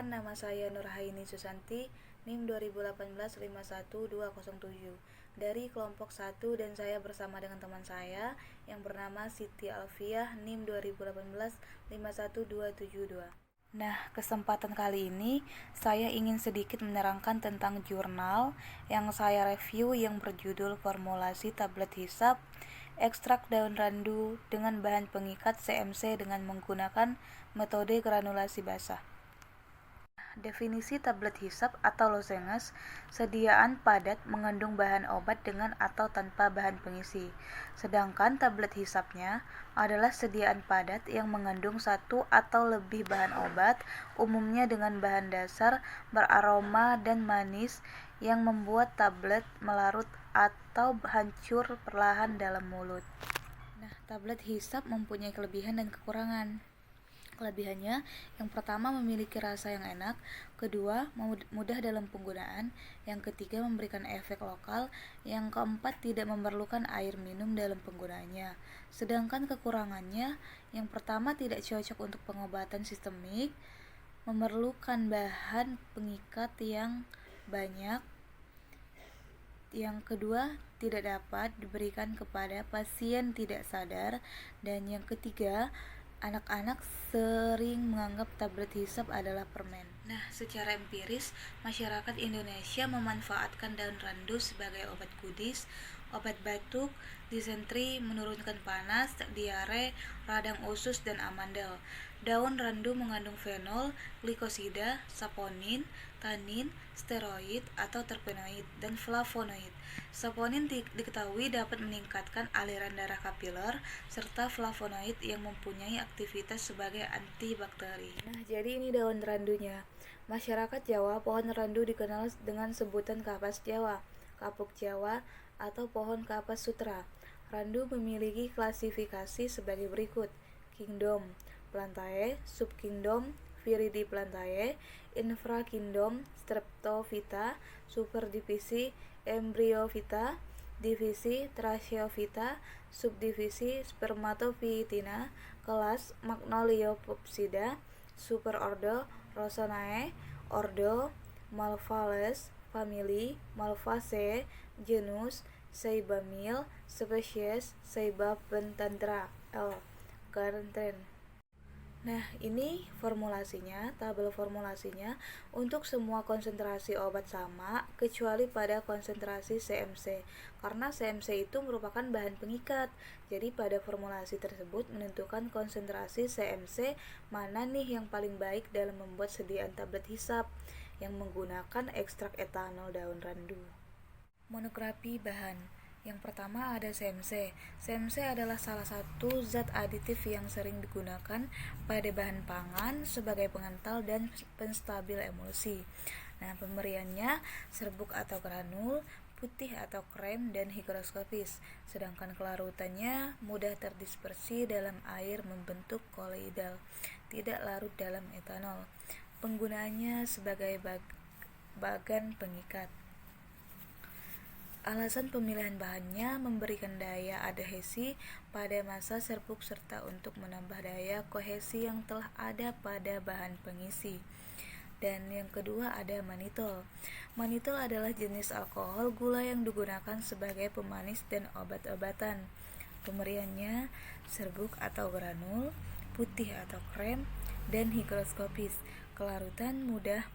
Perkenalkan, nama saya Nurhaini Susanti, NIM 2018-51207 dari kelompok 1, dan saya bersama dengan teman saya yang bernama Siti Alfiah, NIM 2018-51272. Nah, kesempatan kali ini saya ingin sedikit menerangkan tentang jurnal yang saya review yang berjudul Formulasi Tablet Hisab Ekstrak Daun Randu dengan bahan pengikat CMC dengan menggunakan metode granulasi basah. Definisi tablet hisab atau lozenges, sediaan padat mengandung bahan obat dengan atau tanpa bahan pengisi. Sedangkan tablet hisabnya adalah sediaan padat yang mengandung satu atau lebih bahan obat, umumnya dengan bahan dasar beraroma dan manis yang membuat tablet melarut atau hancur perlahan dalam mulut. Nah, tablet hisab mempunyai kelebihan dan kekurangan. Kelebihannya, yang pertama memiliki rasa yang enak, kedua mudah dalam penggunaan, yang ketiga memberikan efek lokal, yang keempat tidak memerlukan air minum dalam penggunaannya. Sedangkan kekurangannya, yang pertama tidak cocok untuk pengobatan sistemik, memerlukan bahan pengikat yang banyak, yang kedua tidak dapat diberikan kepada pasien tidak sadar, dan yang ketiga anak-anak sering menganggap tablet hisab adalah permen. Nah, secara empiris, masyarakat Indonesia memanfaatkan daun randu sebagai obat kudis, obat batuk, disentri, menurunkan panas, diare, radang usus, dan amandel. Daun randu mengandung fenol, glikosida, saponin, tanin, steroid atau terpenoid, dan flavonoid. Saponin diketahui dapat meningkatkan aliran darah kapiler, serta flavonoid yang mempunyai aktivitas sebagai antibakteri. Nah, jadi ini daun randunya. Masyarakat Jawa, pohon randu dikenal dengan sebutan kapas Jawa, kapuk Jawa, atau pohon kapas sutra. Randu memiliki klasifikasi sebagai berikut: Kingdom Plantae, Subkingdom Viridiplantae, Infrakingdom Streptophyta, Superdivisi Embryophyta, Divisi Trachyophyta, Subdivisi Spermatophytina, kelas Magnoliopsida, Superordo Rosenae, Ordo Malvaceae, famili Malvaceae, genus Seibamil, spesies Seibabenthandra L. Garantren. Nah, ini formulasinya, tabel formulasinya untuk semua konsentrasi obat sama kecuali pada konsentrasi CMC, karena CMC itu merupakan bahan pengikat. Jadi pada formulasi tersebut menentukan konsentrasi CMC mana nih yang paling baik dalam membuat sediaan tablet hisab yang menggunakan ekstrak etanol daun randu. Monografi bahan. Yang pertama ada CMC. CMC adalah salah satu zat aditif yang sering digunakan pada bahan pangan sebagai pengental dan penstabil emulsi. Nah, pemberiannya serbuk atau granul, putih atau krem, dan higroskopis. Sedangkan kelarutannya mudah terdispersi dalam air membentuk koloidal, tidak larut dalam etanol. Penggunaannya sebagai bagan pengikat. Alasan pemilihan bahannya memberikan daya adhesi pada massa serbuk serta untuk menambah daya kohesi yang telah ada pada bahan pengisi. Dan yang kedua ada manitol. Manitol adalah jenis alkohol gula yang digunakan sebagai pemanis dan obat-obatan. Pemberiannya serbuk atau granul, putih atau krem, dan higroskopis. Kelarutan mudah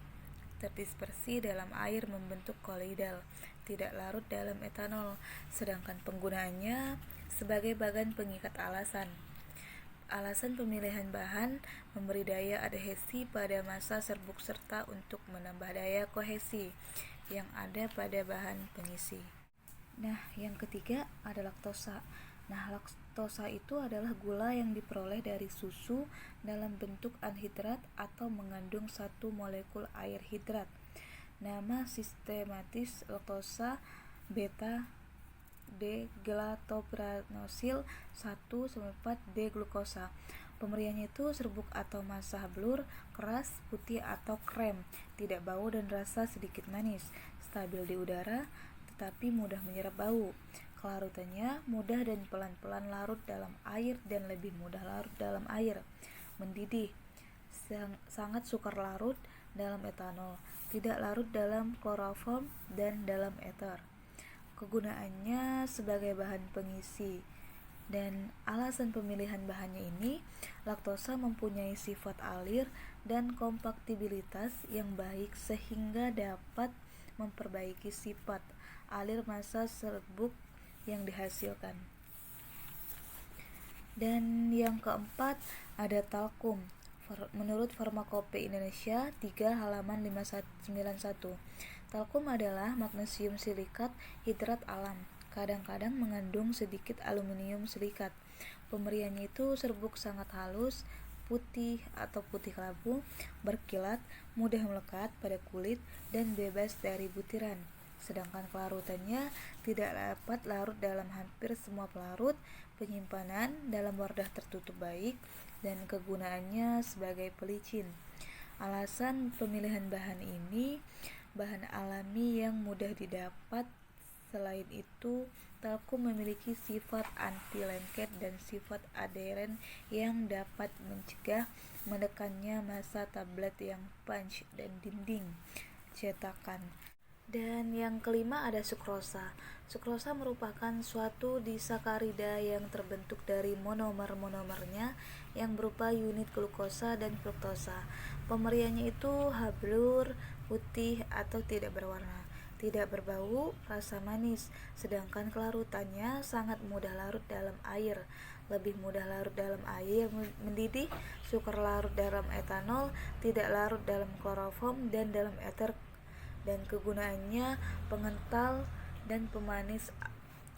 terdispersi dalam air membentuk koloidal, tidak larut dalam etanol. Sedangkan penggunaannya sebagai bagan pengikat. Alasan pemilihan bahan memberi daya adhesi pada massa serbuk serta untuk menambah daya kohesi yang ada pada bahan pengisi. Nah, yang ketiga ada laktosa. Nah, laktosa itu adalah gula yang diperoleh dari susu dalam bentuk anhidrat atau mengandung satu molekul air hidrat. Nama sistematis laktosa beta D-galactobranosil 1,4-D-glukosa. Pemberiannya itu serbuk atau massa blur, keras, putih atau krem, tidak bau dan rasa sedikit manis, stabil di udara tetapi mudah menyerap bau. Kelarutannya mudah dan pelan-pelan larut dalam air dan lebih mudah larut dalam air. Mendidih, sangat sukar larut dalam etanol, tidak larut dalam kloroform dan dalam ether. Kegunaannya sebagai bahan pengisi. Dan alasan pemilihan bahannya ini, laktosa mempunyai sifat alir dan kompaktibilitas yang baik sehingga dapat memperbaiki sifat alir massa serbuk yang dihasilkan. Dan yang keempat ada talkum. Menurut Farmakope Indonesia 3 halaman 591, talkum adalah magnesium silikat hidrat alam. Kadang-kadang mengandung sedikit aluminium silikat. Pemberiannya itu serbuk sangat halus, putih atau putih kelabu, berkilat, mudah melekat pada kulit, dan bebas dari butiran. Sedangkan kelarutannya tidak dapat larut dalam hampir semua pelarut, penyimpanan dalam wadah tertutup baik, dan kegunaannya sebagai pelicin. Alasan pemilihan bahan ini, bahan alami yang mudah didapat. Selain itu, talkum memiliki sifat anti lengket dan sifat adheren yang dapat mencegah menekannya massa tablet yang punch dan dinding cetakan. Dan yang kelima ada sukrosa. Sukrosa merupakan suatu disakarida yang terbentuk dari monomer-monomernya yang berupa unit glukosa dan fruktosa. Pemberiannya itu hablur, putih atau tidak berwarna, tidak berbau, rasa manis, sedangkan kelarutannya sangat mudah larut dalam air, lebih mudah larut dalam air mendidih, sukar larut dalam etanol, tidak larut dalam kloroform dan dalam ether, dan kegunaannya pengental dan pemanis.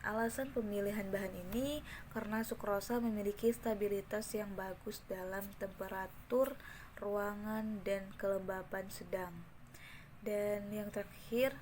Alasan pemilihan bahan ini karena sukrosa memiliki stabilitas yang bagus dalam temperatur ruangan dan kelembapan sedang. Dan yang terakhir,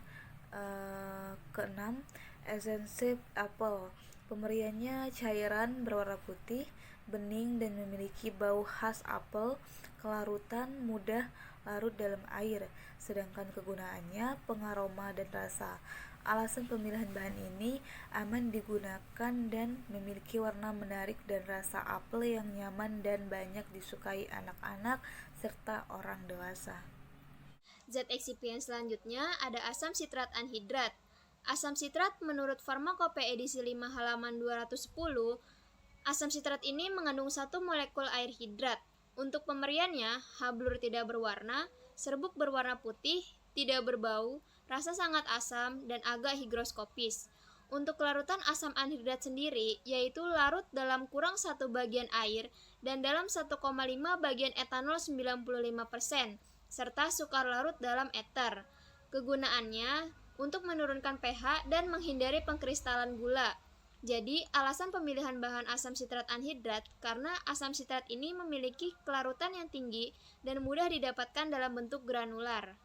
keenam, esensi apel. Pemberiannya cairan berwarna putih, bening dan memiliki bau khas apel, kelarutan mudah larut dalam air, sedangkan kegunaannya pengaroma dan rasa. Alasan pemilihan bahan ini aman digunakan dan memiliki warna menarik dan rasa apel yang nyaman dan banyak disukai anak-anak serta orang dewasa. Zat eksipien selanjutnya ada asam sitrat anhidrat. Asam sitrat menurut Farmakope edisi 5 halaman 210, asam sitrat ini mengandung 1 molekul air hidrat. Untuk pemberiannya, hablur tidak berwarna, serbuk berwarna putih, tidak berbau, rasa sangat asam, dan agak higroskopis. Untuk larutan asam anhidrat sendiri, yaitu larut dalam kurang 1 bagian air dan dalam 1,5 bagian etanol 95%, serta sukar larut dalam ether. Kegunaannya untuk menurunkan pH dan menghindari pengkristalan gula. Jadi, alasan pemilihan bahan asam sitrat anhidrat karena asam sitrat ini memiliki kelarutan yang tinggi dan mudah didapatkan dalam bentuk granular.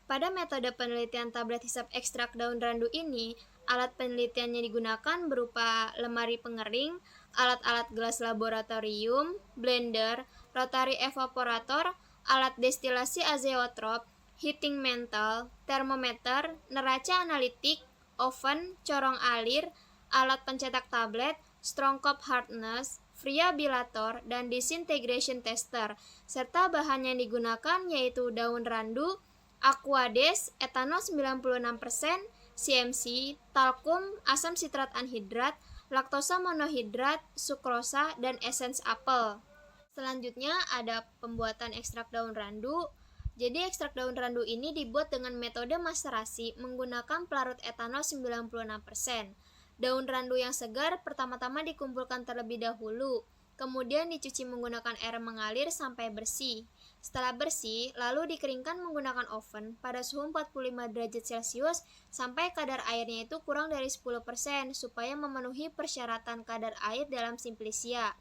Pada metode penelitian tablet hisap ekstrak daun randu ini, alat penelitiannya digunakan berupa lemari pengering, alat-alat gelas laboratorium, blender, rotary evaporator, alat destilasi azeotrop, heating mantle, termometer, neraca analitik, oven, corong alir, alat pencetak tablet, strong cup hardness, friabilator, dan disintegration tester, serta bahan yang digunakan yaitu daun randu, aquades, etanol 96%, CMC, talkum, asam sitrat anhidrat, laktosa monohidrat, sukrosa, dan esens apel. Selanjutnya ada pembuatan ekstrak daun randu. Jadi ekstrak daun randu ini dibuat dengan metode maserasi menggunakan pelarut etanol 96%. Daun randu yang segar pertama-tama dikumpulkan terlebih dahulu, kemudian dicuci menggunakan air mengalir sampai bersih. Setelah bersih, lalu dikeringkan menggunakan oven pada suhu 45 derajat Celcius sampai kadar airnya itu kurang dari 10% supaya memenuhi persyaratan kadar air dalam simplisia.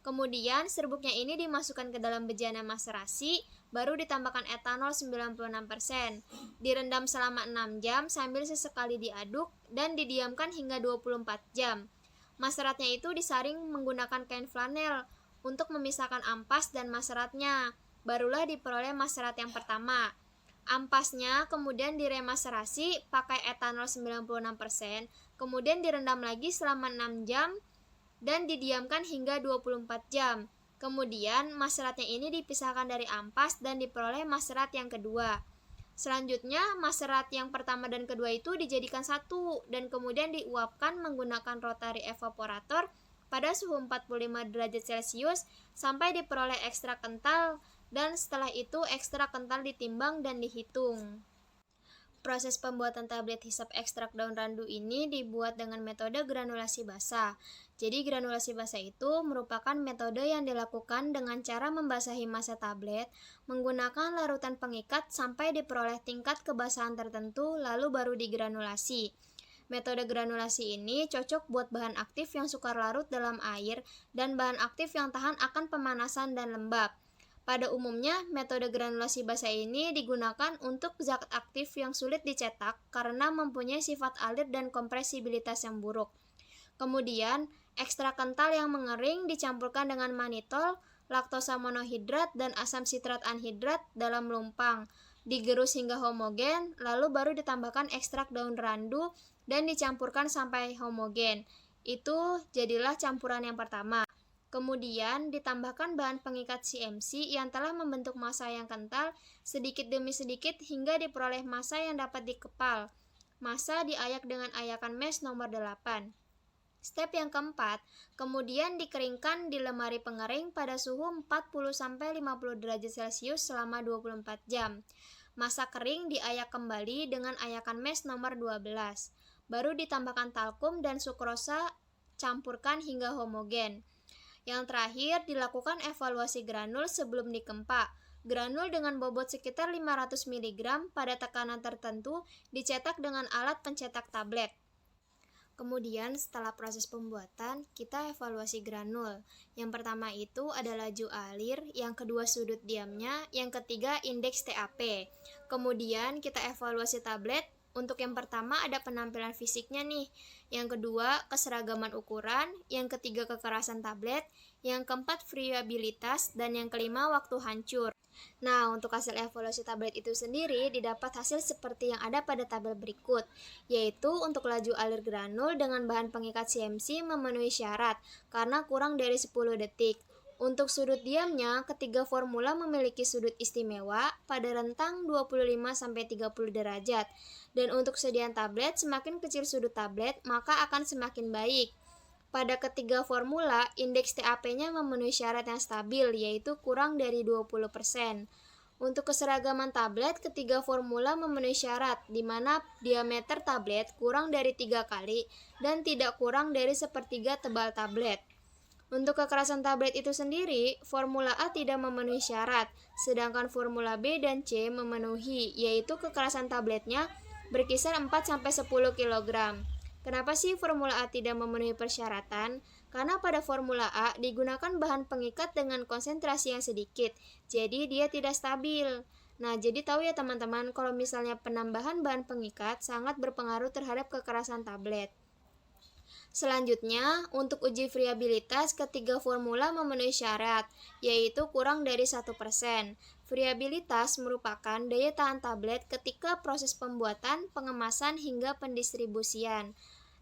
Kemudian serbuknya ini dimasukkan ke dalam bejana maserasi, baru ditambahkan etanol 96%. Direndam selama 6 jam sambil sesekali diaduk dan didiamkan hingga 24 jam. Maseratnya itu disaring menggunakan kain flanel untuk memisahkan ampas dan maseratnya. Barulah diperoleh maserat yang pertama. Ampasnya kemudian diremaserasi pakai etanol 96%, kemudian direndam lagi selama 6 jam dan didiamkan hingga 24 jam. Kemudian, maseratnya ini dipisahkan dari ampas dan diperoleh maserat yang kedua. Selanjutnya, maserat yang pertama dan kedua itu dijadikan satu dan kemudian diuapkan menggunakan rotary evaporator pada suhu 45 derajat Celcius sampai diperoleh ekstrak kental, dan setelah itu ekstrak kental ditimbang dan dihitung. Proses pembuatan tablet hisap ekstrak daun randu ini dibuat dengan metode granulasi basah. Jadi granulasi basah itu merupakan metode yang dilakukan dengan cara membasahi massa tablet menggunakan larutan pengikat sampai diperoleh tingkat kebasahan tertentu lalu baru digranulasi. Metode granulasi ini cocok buat bahan aktif yang sukar larut dalam air dan bahan aktif yang tahan akan pemanasan dan lembab. Pada umumnya, metode granulasi basah ini digunakan untuk zat aktif yang sulit dicetak karena mempunyai sifat alir dan kompresibilitas yang buruk. Kemudian, ekstrak kental yang mengering dicampurkan dengan manitol, laktosa monohidrat, dan asam sitrat anhidrat dalam lumpang, digerus hingga homogen, lalu baru ditambahkan ekstrak daun randu dan dicampurkan sampai homogen. Itu jadilah campuran yang pertama. Kemudian ditambahkan bahan pengikat CMC yang telah membentuk massa yang kental sedikit demi sedikit hingga diperoleh massa yang dapat dikepal. Massa diayak dengan ayakan mesh nomor 8. Step yang keempat, kemudian dikeringkan di lemari pengering pada suhu 40-50 derajat Celcius selama 24 jam. Massa kering diayak kembali dengan ayakan mesh nomor 12. Baru ditambahkan talkum dan sukrosa, campurkan hingga homogen. Yang terakhir, dilakukan evaluasi granul sebelum dikempa. Granul dengan bobot sekitar 500 mg pada tekanan tertentu dicetak dengan alat pencetak tablet. Kemudian setelah proses pembuatan, kita evaluasi granul. Yang pertama itu ada laju alir, yang kedua sudut diamnya, yang ketiga indeks TAP. Kemudian kita evaluasi tablet. Untuk yang pertama ada penampilan fisiknya nih, yang kedua keseragaman ukuran, yang ketiga kekerasan tablet, yang keempat friabilitas, dan yang kelima waktu hancur. Nah, untuk hasil evaluasi tablet itu sendiri didapat hasil seperti yang ada pada tabel berikut, yaitu untuk laju alir granul dengan bahan pengikat CMC memenuhi syarat karena kurang dari 10 detik. Untuk sudut diamnya, ketiga formula memiliki sudut istimewa pada rentang 25-30 derajat. Dan untuk kesediaan tablet, semakin kecil sudut tablet, maka akan semakin baik. Pada ketiga formula, indeks TAP-nya memenuhi syarat yang stabil, yaitu kurang dari 20%. Untuk keseragaman tablet, ketiga formula memenuhi syarat, di mana diameter tablet kurang dari 3 kali dan tidak kurang dari sepertiga tebal tablet. Untuk kekerasan tablet itu sendiri, formula A tidak memenuhi syarat, sedangkan formula B dan C memenuhi, yaitu kekerasan tabletnya berkisar 4-10 kg. Kenapa sih formula A tidak memenuhi persyaratan? Karena pada formula A digunakan bahan pengikat dengan konsentrasi yang sedikit, jadi dia tidak stabil. Nah, jadi tahu ya teman-teman, kalau misalnya penambahan bahan pengikat sangat berpengaruh terhadap kekerasan tablet. Selanjutnya, untuk uji friabilitas, ketiga formula memenuhi syarat, yaitu kurang dari 1%. Friabilitas merupakan daya tahan tablet ketika proses pembuatan, pengemasan, hingga pendistribusian.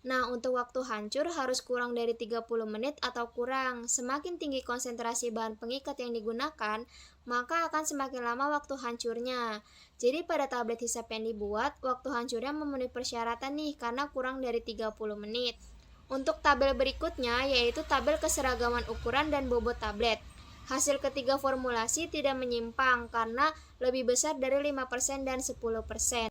Nah, untuk waktu hancur harus kurang dari 30 menit atau kurang. Semakin tinggi konsentrasi bahan pengikat yang digunakan, maka akan semakin lama waktu hancurnya. Jadi pada tablet hisap yang dibuat, waktu hancurnya memenuhi persyaratan nih, karena kurang dari 30 menit. Untuk tabel berikutnya, yaitu tabel keseragaman ukuran dan bobot tablet. Hasil ketiga formulasi tidak menyimpang karena lebih besar dari 5% dan 10%.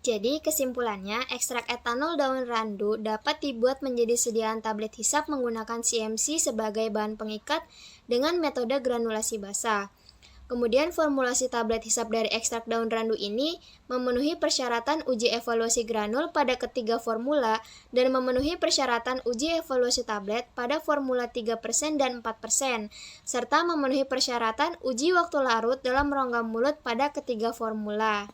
Jadi kesimpulannya, ekstrak etanol daun randu dapat dibuat menjadi sediaan tablet hisap menggunakan CMC sebagai bahan pengikat dengan metode granulasi basah. Kemudian formulasi tablet hisap dari ekstrak daun randu ini memenuhi persyaratan uji evaluasi granul pada ketiga formula dan memenuhi persyaratan uji evaluasi tablet pada formula 3% dan 4%, serta memenuhi persyaratan uji waktu larut dalam rongga mulut pada ketiga formula.